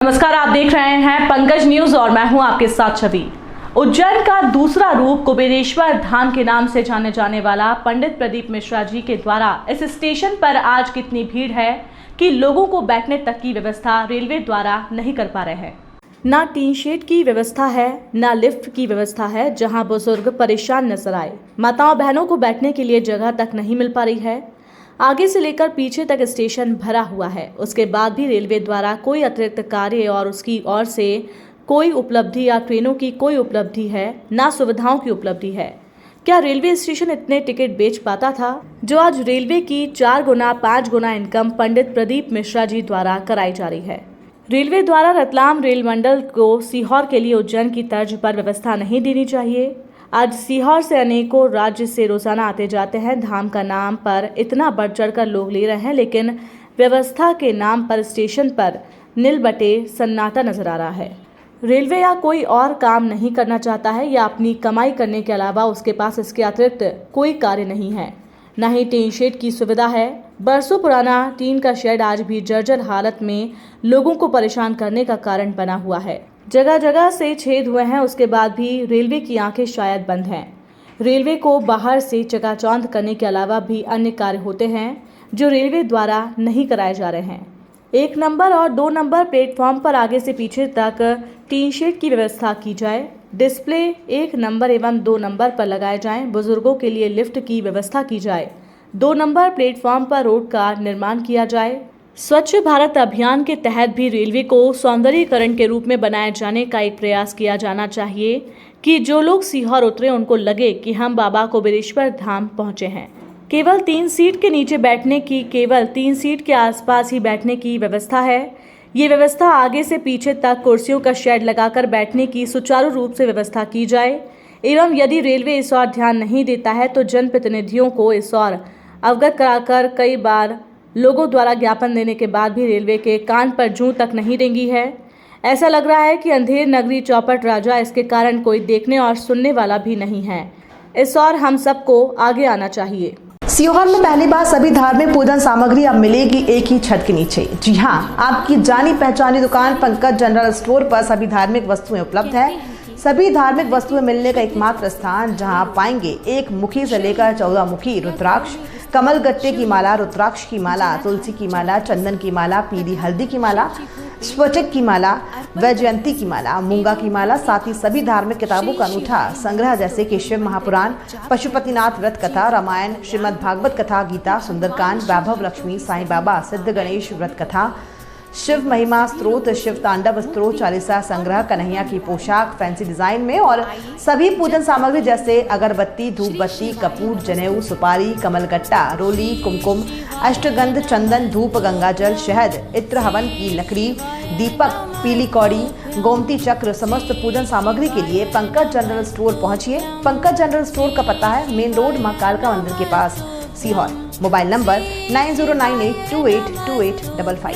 नमस्कार, आप देख रहे हैं पंकज न्यूज और मैं हूं आपके साथ छवि। उज्जैन का दूसरा रूप कुबेरेश्वर धाम के नाम से जाने जाने वाला पंडित प्रदीप मिश्रा जी के द्वारा इस स्टेशन पर आज कितनी भीड़ है कि लोगों को बैठने तक की व्यवस्था रेलवे द्वारा नहीं कर पा रहे हैं। ना टीन शेड की व्यवस्था है, ना लिफ्ट की व्यवस्था है, जहां बुजुर्ग परेशान नजर आए। माताओं बहनों को बैठने के लिए जगह तक नहीं मिल पा रही है। आगे से लेकर पीछे तक स्टेशन भरा हुआ है। उसके बाद भी रेलवे द्वारा कोई अतिरिक्त कार्य और उसकी ओर से कोई उपलब्धि या ट्रेनों की कोई उपलब्धि है, ना सुविधाओं की उपलब्धि है। क्या रेलवे स्टेशन इतने टिकट बेच पाता था जो आज रेलवे की 4 गुना 5 गुना इनकम पंडित प्रदीप मिश्रा जी द्वारा कराई जा रही है। रेलवे द्वारा रतलाम रेल मंडल को सीहोर के लिए उज्जैन की तर्ज पर व्यवस्था नहीं देनी चाहिए। आज सीहोर से अनेकों राज्य से रोजाना आते जाते हैं। धाम का नाम पर इतना बढ़ चढ़कर लोग ले रहे हैं, लेकिन व्यवस्था के नाम पर स्टेशन पर नील बटे सन्नाटा नजर आ रहा है। रेलवे या कोई और काम नहीं करना चाहता है या अपनी कमाई करने के अलावा उसके पास इसके अतिरिक्त कोई कार्य नहीं है। न ही टीन शेड की सुविधा है। बरसों पुराना टीन का शेड आज भी जर्जर हालत में लोगों को परेशान करने का कारण बना हुआ है। जगह जगह से छेद हुए हैं, उसके बाद भी रेलवे की आंखें शायद बंद हैं। रेलवे को बाहर से चकाचौंध करने के अलावा भी अन्य कार्य होते हैं जो रेलवे द्वारा नहीं कराए जा रहे हैं। 1 नंबर और 2 नंबर प्लेटफॉर्म पर आगे से पीछे तक टीन शेड की व्यवस्था की जाए। डिस्प्ले 1 नंबर एवं 2 नंबर पर लगाए जाएं। बुजुर्गों के लिए लिफ्ट की व्यवस्था की जाए। 2 नंबर प्लेटफॉर्म पर रोड का निर्माण किया जाए। स्वच्छ भारत अभियान के तहत भी रेलवे को सौंदर्यीकरण के रूप में बनाए जाने का एक प्रयास किया जाना चाहिए कि जो लोग सीहोर उतरे उनको लगे कि हम बाबा कुबेरेश्वर धाम पहुंचे हैं। केवल 3 सीट के नीचे बैठने की, केवल 3 सीट के आसपास ही बैठने की व्यवस्था है। ये व्यवस्था आगे से पीछे तक कुर्सियों का शेड लगाकर बैठने की सुचारू रूप से व्यवस्था की जाए। एवं यदि रेलवे इस ओर ध्यान नहीं देता है तो जनप्रतिनिधियों को इस ओर अवगत कराकर कई बार लोगों द्वारा ज्ञापन देने के बाद भी रेलवे के कान पर जूं तक नहीं रेंगी है। ऐसा लग रहा है कि अंधेर नगरी चौपट राजा, इसके कारण कोई देखने और सुनने वाला भी नहीं है। इस और हम सबको आगे आना चाहिए। सीहोर में पहली बार सभी धार्मिक पूजन सामग्री अब मिलेगी एक ही छत के नीचे। जी हाँ, आपकी जानी पहचानी दुकान पंकज जनरल स्टोर पर सभी धार्मिक वस्तुएं उपलब्ध है। सभी धार्मिक वस्तुएं मिलने का एकमात्र स्थान जहां आप पाएंगे 1 मुखी से लेकर 14 मुखी रुद्राक्ष, कमल गट्टे की माला, रुद्राक्ष की माला, तुलसी की माला, चंदन की माला, पीली हल्दी की माला, स्फटिक की माला, वैजयंती की माला, मूंगा की माला, साथ ही सभी धार्मिक किताबों का अनूठा संग्रह जैसे कि शिव महापुराण, पशुपतिनाथ व्रत कथा, रामायण, श्रीमद् भागवत कथा, गीता, सुंदरकांड, वैभव लक्ष्मी, साईं बाबा, सिद्ध गणेश व्रत कथा, शिव महिमा स्त्रोत, शिव तांडव स्त्रोत, चालीसा संग्रह, कन्हैया की पोशाक फैंसी डिजाइन में और सभी पूजन सामग्री जैसे अगरबत्ती, धूप बत्ती, कपूर, जनेऊ, सुपारी, कमलगट्टा, रोली, कुमकुम, अष्टगंध, चंदन, धूप, गंगाजल, शहद, इत्र, हवन की लकड़ी, दीपक, पीली कौड़ी, गोमती चक्र, समस्त पूजन सामग्री के लिए पंकज जनरल स्टोर पहुंचिए। पंकज जनरल स्टोर का पता है मेन रोड मां कालका मंदिर के पास, सीहोर। Mobile number 9098282855।